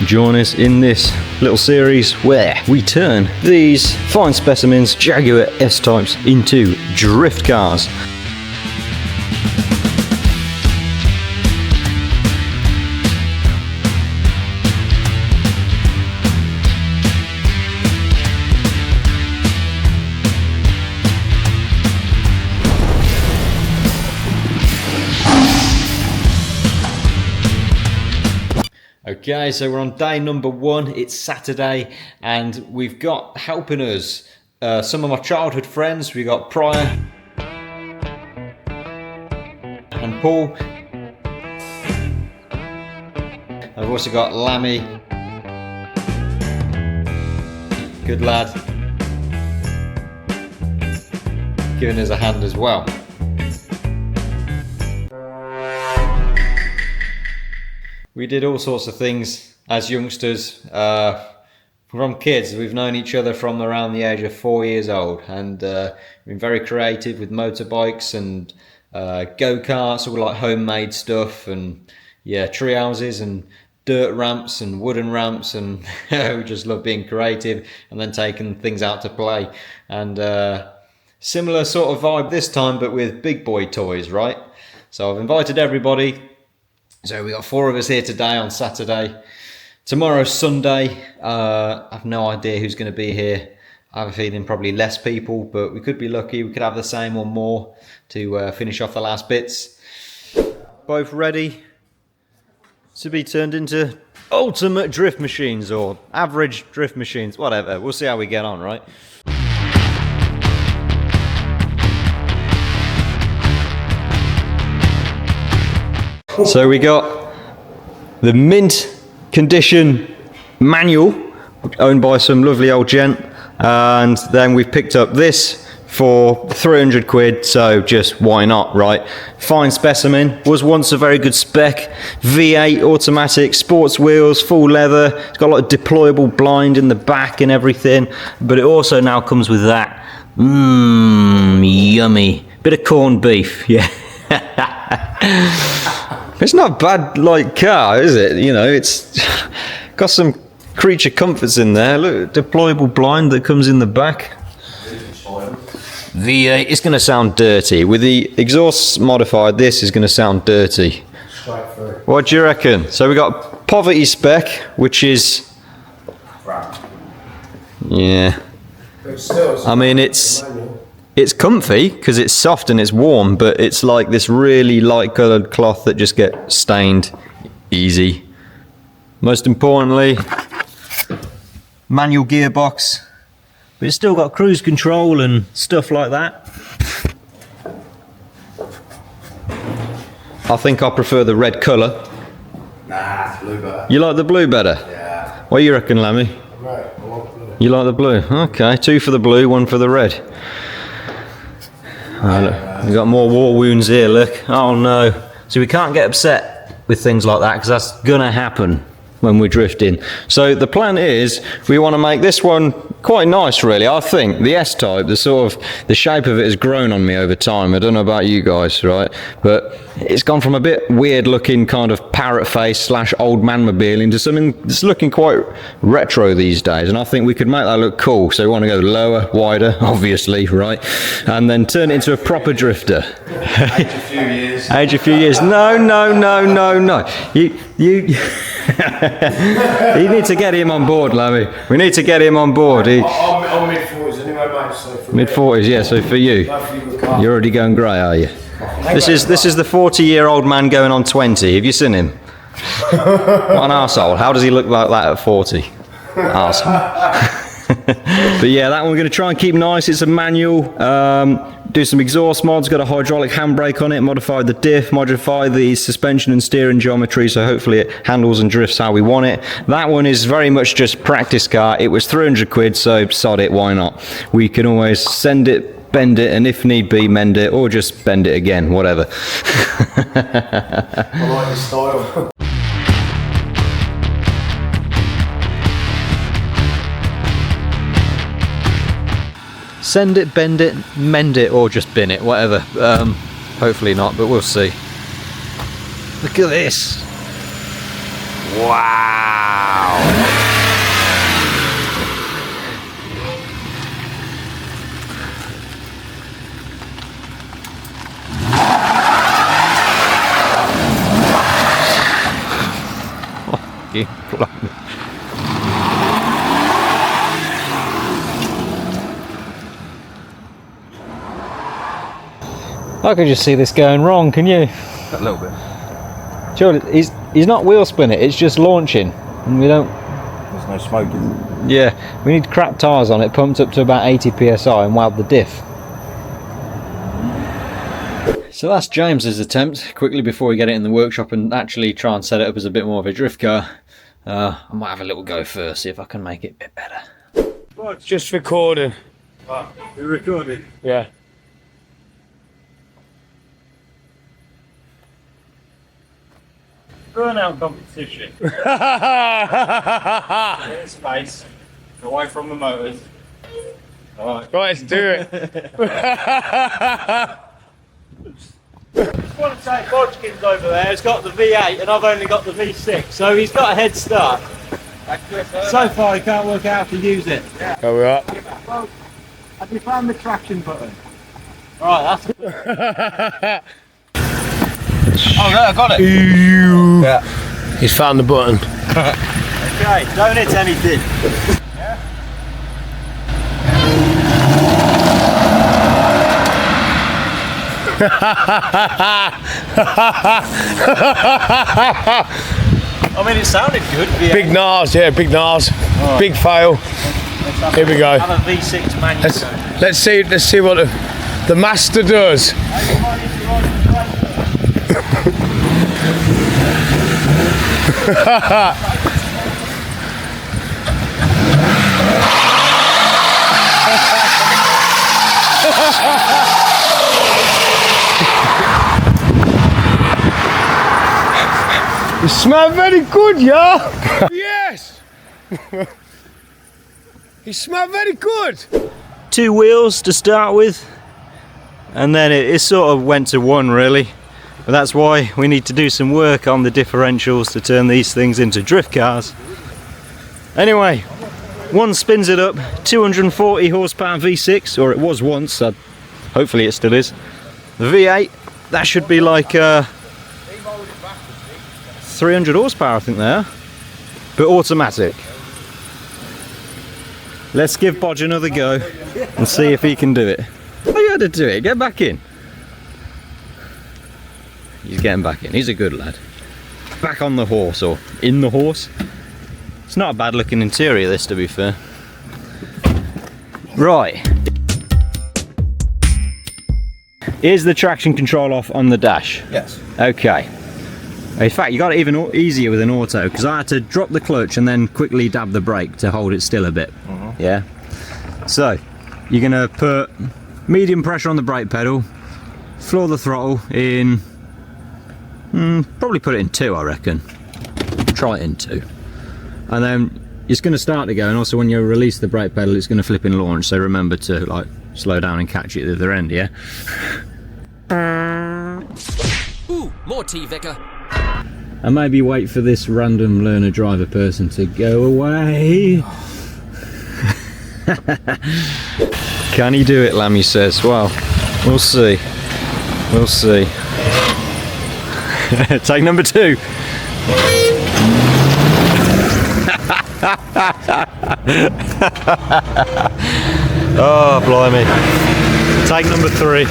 join us in this little series where we turn these fine specimens, Jaguar S-types, into drift cars. Okay, so we're on day number 1. It's Saturday, and we've got helping us some of my childhood friends. We got Pryor and Paul. I've also got Lammy, good lad, giving us a hand as well. We did all sorts of things as youngsters. From kids, we've known each other from around the age of 4 years old, and been very creative with motorbikes and go-karts, all like homemade stuff, and yeah, tree houses and dirt ramps and wooden ramps, and we just love being creative and then taking things out to play. And similar sort of vibe this time, but with big boy toys, right? So I've invited everybody. So we got 4 of us here today on Saturday. Tomorrow's Sunday. I have no idea who's going to be here. I have a feeling probably less people, but we could be lucky. We could have the same or more to finish off the last bits. Both ready to be turned into ultimate drift machines or average drift machines, whatever. We'll see how we get on, right? So we got the mint condition manual owned by some lovely old gent, and then we've picked up this for 300 quid, so just why not, right? Fine specimen, was once a very good spec, V8 automatic, sports wheels, full leather, it's got a lot of deployable blind in the back and everything, but it also now comes with that, yummy, bit of corned beef, yeah. It's not a bad like car, is it? You know, it's got some creature comforts in there. Look, deployable blind that comes in the back. V8, it's going to sound dirty. With the exhausts modified, this is going to sound dirty. Straight through. What do you reckon? So we got poverty spec, which is... crap. Yeah. But still, I mean, it's comfy because it's soft and it's warm, but it's like this really light coloured cloth that just gets stained easy. Most importantly, manual gearbox, but it's still got cruise control and stuff like that. I think I prefer the red colour. Nah, it's blue better. You like the blue better? Yeah. What do you reckon, Lammy? Right, I want blue. You like the blue? Okay, 2 for the blue, 1 for the red. Oh, look, we've got more war wounds here, look. Oh no. So we can't get upset with things like that because that's gonna happen when we're drifting. So the plan is we want to make this one quite nice, really. I think the S-type, the shape of it has grown on me over time. I don't know about you guys, right? But it's gone from a bit weird looking kind of parrot face / old man mobile into something that's looking quite retro these days, and I think we could make that look cool. So we want to go lower, wider, obviously, right? And then turn it into a proper drifter. Age a few years. Age a few years. No. You you need to get him on board, Lammy. We need to get him on board. I'm mid-40s anyway, mate. So Mid-40s, yeah. So for you, you're already going grey, are you? This is the 40-year-old man going on 20. Have you seen him? What an arsehole. How does he look like that at 40? Arsehole. But yeah, that one we're going to try and keep nice. It's a manual. Do some exhaust mods. Got a hydraulic handbrake on it. Modified the diff. Modified the suspension and steering geometry. So hopefully it handles and drifts how we want it. That one is very much just practice car. It was 300 quid, so sod it. Why not? We can always send it, bend it, and if need be, mend it, or just bend it again. Whatever. I like your style. Send it, bend it, mend it, or just bin it, whatever. Hopefully not, but we'll see. Look at this. Wow. I can just see this going wrong, can you? A little bit. Surely he's not wheel spinning, it's just launching. And we don't... There's no smoke, is there? Yeah, we need crap tyres on it, pumped up to about 80 psi and weld the diff. So that's James's attempt, quickly before we get it in the workshop and actually try and set it up as a bit more of a drift car. I might have a little go first, see if I can make it a bit better. Well, it's just recording. What? You're recording? Yeah. Burnout competition. In space. Away from the motors. Alright. Right, let's do it. I want to say Bodkin's over there has got the V8 and I've only got the V6, so he's got a head start. So far he can't work out how to use it. Go up. Well, have you found the traction button? Right, that's Oh no, I got it! Yeah. He's found the button. Okay, don't hit anything. Yeah. I mean, it sounded good. Big Nars, yeah, big Nars. Oh. Big fail. Here we go. Have a V6 manual. Let's see what the master does. You smell very good, yeah? Yes! You smell very good! 2 wheels to start with, and then it sort of went to 1 really. But that's why we need to do some work on the differentials to turn these things into drift cars. Anyway, 1 spins it up, 240 horsepower V6, or it was once, hopefully it still is. The V8, that should be like 300 horsepower I think they are, but automatic. Let's give Bodge another go and see if he can do it. Oh, you had to do it, get back in. He's getting back in, he's a good lad. Back on the horse, or in the horse. It's not a bad looking interior this, to be fair. Right. Is the traction control off on the dash? Yes. Okay. In fact, you got it even easier with an auto, because I had to drop the clutch and then quickly dab the brake to hold it still a bit. Yeah. So, you're gonna put medium pressure on the brake pedal, floor the throttle in, probably put it in 2, I reckon. Try it in 2. And then it's gonna start to go, and also when you release the brake pedal, it's gonna flip and launch, so remember to like slow down and catch it at the other end, yeah? Ooh, more tea, Vicar. And maybe wait for this random learner driver person to go away. Can he do it, Lammy says? Well, we'll see. We'll see. Take number 2. Oh, blimey. Take number 3.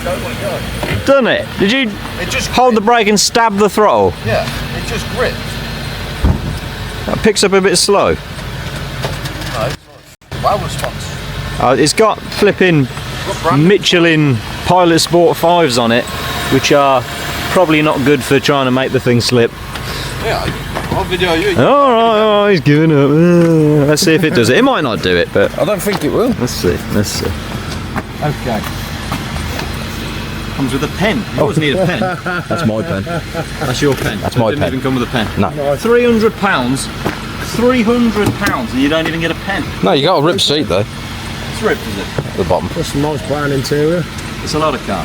Oh my god. Done it? Did you just hold the brake and stab the throttle? Yeah, it just gripped. That picks up a bit slow. No, well response. It's got flipping Michelin Pilot Sport 5s on it, which are probably not good for trying to make the thing slip. Yeah, what video are you? Oh, he's giving up. Let's see if it does it. It might not do it, but I don't think it will. let's see. Let's see. Okay. Comes with a pen. You always need a pen. That's my pen. That's your pen. That's my It didn't pen. even come with a pen. No. £300. £300, and you don't even get a pen. No, you got a ripped seat though. It's ripped, is it? At the bottom. That's a nice brown interior. It's a lot of car.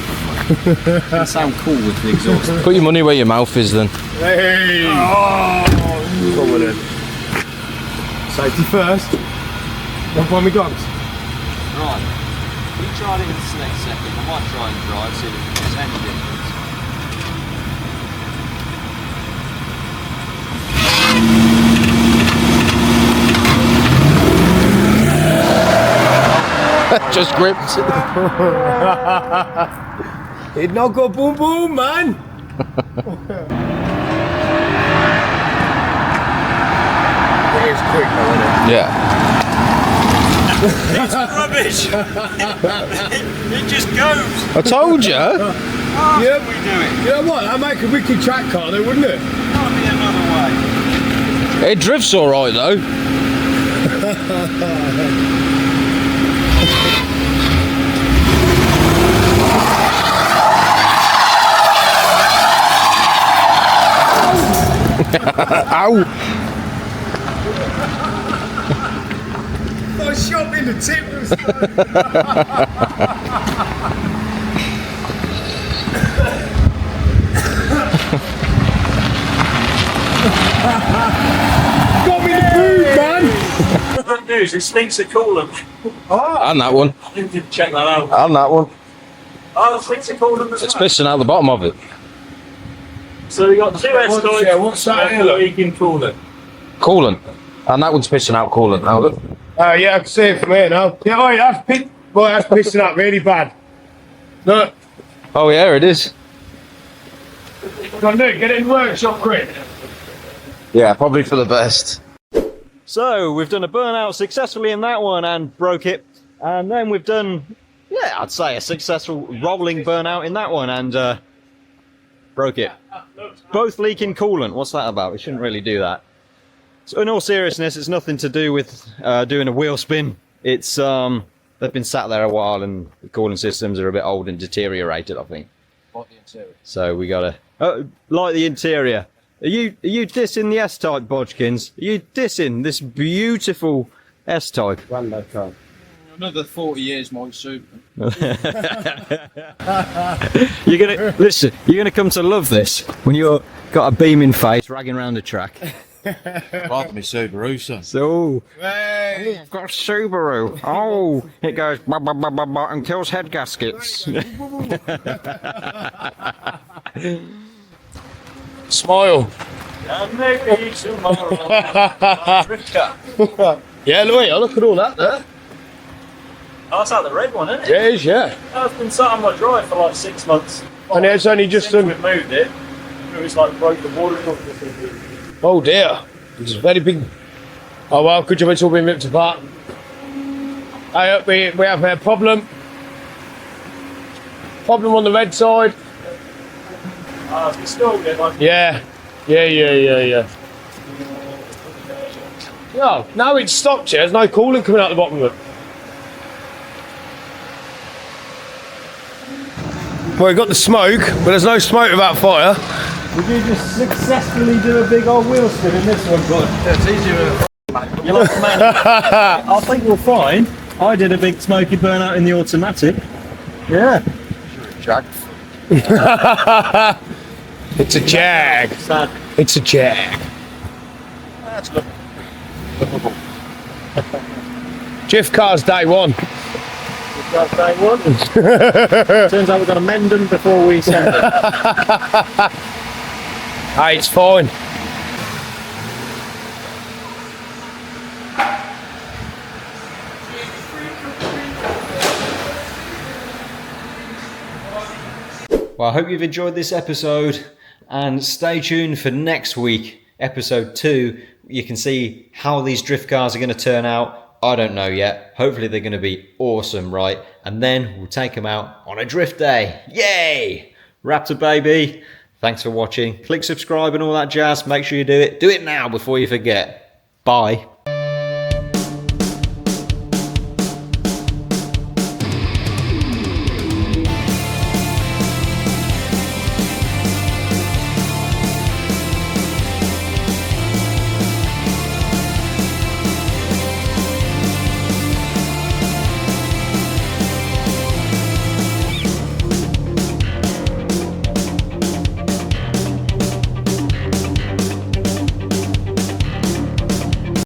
It sound cool with the exhaust. Put your money where your mouth is then. Hey! Oh, Come on in. Safety first. One by me guns. Right. We tried it in the next second. I might try and drive, see if there's any difference. Just gripped. It not go boom boom, man. It is quick though, isn't it? Yeah. It's rubbish! It just goes! I told you. How Yep. can we do it? You know what? That'd make a wicked track car though, wouldn't it? Can't be another way. It drifts all right though. Ow! I shot me in the tip. Got me in the boot, man. Good news, it stinks of coolant. And that one. I didn't check that out. And that one. Oh, it stinks of coolant as It's well. pissing out the bottom of it. So we got two S-toys. Yeah, what's that here, look? Leaking coolant. Coolant. And that one's pissing out coolant now, look. Yeah, I can see it from here now. Yeah, oh, that's pissing up really bad. Look, Oh yeah, it is. go on, Nick, get it in the workshop quick. Yeah, probably for the best. So we've done a burnout successfully in that one and broke it. And then we've done, yeah, I'd say a successful rolling burnout in that one and broke it. Both leaking coolant. What's that about? We shouldn't really do that. So in all seriousness, it's nothing to do with doing a wheel spin. It's they've been sat there a while and the cooling systems are a bit old and deteriorated, I think. Like the interior. So we gotta light the interior. Are you dissing the S-Type, Bodgkins? Are you dissing this beautiful S-Type? Another 40 years might suit me. You're gonna listen. You're gonna come to love this when you've got a beaming face ragging around the track. Rather me Subaru, son. So, I've got a Subaru. Oh, it goes bah, bah, bah, bah, bah, and kills head gaskets. Smile. Yeah, look at all that there. Oh, that's out the red one, isn't it? Yeah, it is, yeah. It's been sat on my drive for like 6 months. And it's only just Since done. we've moved it. It was like broke the water pump or something. Oh dear. It's very big. Oh well, could you it's all been ripped apart? We have a problem. Problem on the red side. I've installed it like Yeah. No, now it's stopped here. There's no coolant coming out the bottom of it. Well, we got the smoke, but there's no smoke without fire. Did you just successfully do a big old wheel spin in this one, bud? It's easier. You're like a man. I think you'll find I did a big smoky burnout in the automatic. Yeah. Jag. It's a Jag. Sad. It's a Jag. That's good. Drift cars day one. That's day one. Turns out we've got to mend them before we send them. Hey, it's fine. Well, I hope you've enjoyed this episode and stay tuned for next week, episode 2. You can see how these drift cars are going to turn out. I don't know yet. Hopefully they're going to be awesome, right? And then we'll take them out on a drift day. Yay! Wraptor baby. Thanks for watching. Click subscribe and all that jazz. Make sure you do it. Do it now before you forget. Bye.